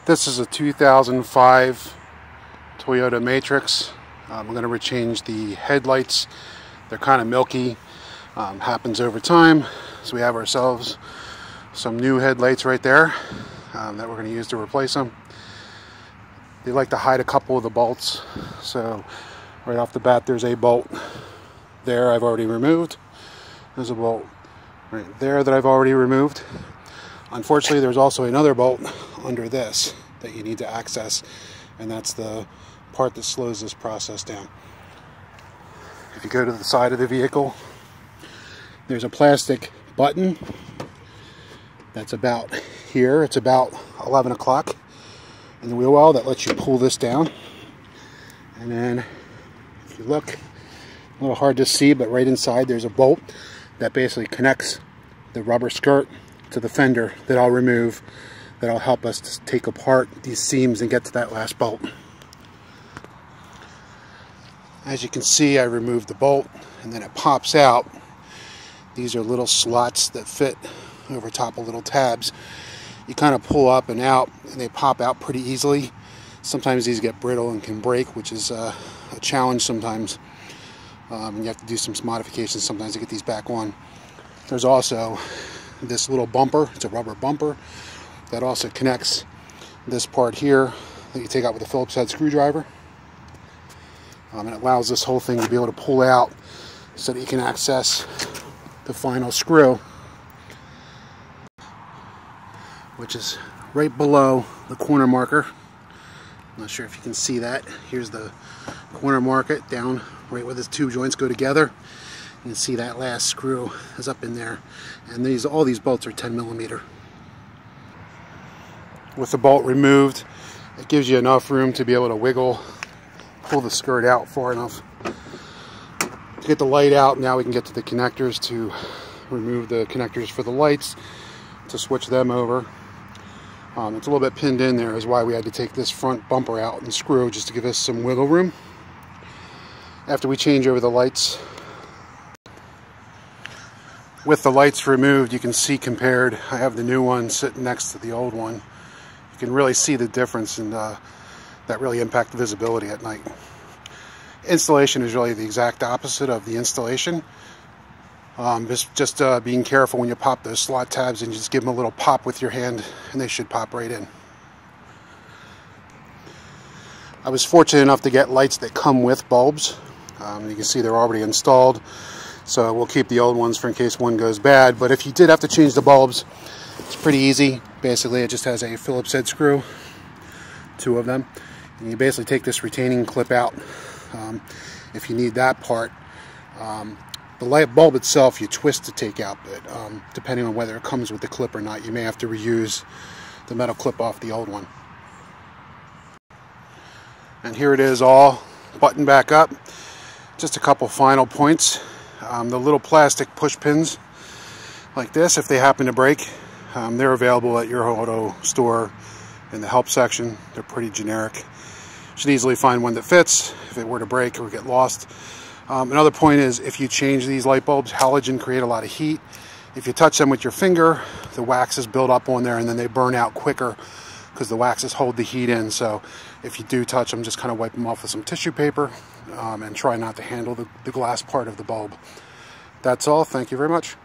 This is a 2005 Toyota Matrix. I'm going to change the headlights. They're kind of milky. Happens over time. So we have ourselves some new headlights right there that we're going to use to replace them. They like to hide a couple of the bolts. So right off the bat, there's a bolt there I've already removed. There's a bolt right there that I've already removed. Unfortunately, there's also another bolt under this that you need to access, and that's the part that slows this process down. If you go to the side of the vehicle, there's a plastic button that's about here. It's about 11 o'clock in the wheel well that lets you pull this down. And then if you look, a little hard to see, but right inside there's a bolt that basically connects the rubber skirt to the fender that I'll remove, that'll help us to take apart these seams and get to that last bolt. As you can see, I removed the bolt and then it pops out. These are little slots that fit over top of little tabs. You kind of pull up and out and they pop out pretty easily. Sometimes these get brittle and can break, which is a challenge sometimes. You have to do some modifications sometimes to get these back on. There's also this little bumper. It's a rubber bumper that also connects this part here that you take out with a Phillips head screwdriver. And it allows this whole thing to be able to pull out so that you can access the final screw, which is right below the corner marker. I'm not sure if you can see that. Here's the corner marker down right where the two joints go together. You can see that last screw is up in there, and all these bolts are 10mm. With the bolt removed, it gives you enough room to be able to pull the skirt out far enough to get the light out. Now we can get to the connectors to remove the connectors for the lights, to switch them over. It's a little bit pinned in there, is why we had to take this front bumper out and screw just to give us some wiggle room. After we change over the lights, with the lights removed, you can see compared, I have the new one sitting next to the old one. You can really see the difference, and that really impacts the visibility at night. Installation is really the exact opposite of the installation. Just being careful when you pop those slot tabs, and you just give them a little pop with your hand and they should pop right in. I was fortunate enough to get lights that come with bulbs. You can see they're already installed. So we'll keep the old ones for in case one goes bad. But if you did have to change the bulbs, it's pretty easy. Basically, it just has a Phillips head screw, 2 of them. And you basically take this retaining clip out if you need that part. The light bulb itself, you twist to take out, but depending on whether it comes with the clip or not, you may have to reuse the metal clip off the old one. And here it is all buttoned back up. Just a couple final points. The little plastic push pins like this, if they happen to break, they're available at your auto store in the help section. They're pretty generic. You should easily find one that fits if it were to break or get lost. Another point is, if you change these light bulbs, halogen create a lot of heat. If you touch them with your finger, the waxes build up on there and then they burn out quicker because the waxes hold the heat in. So if you do touch them, just kind of wipe them off with some tissue paper and try not to handle the glass part of the bulb. That's all. Thank you very much.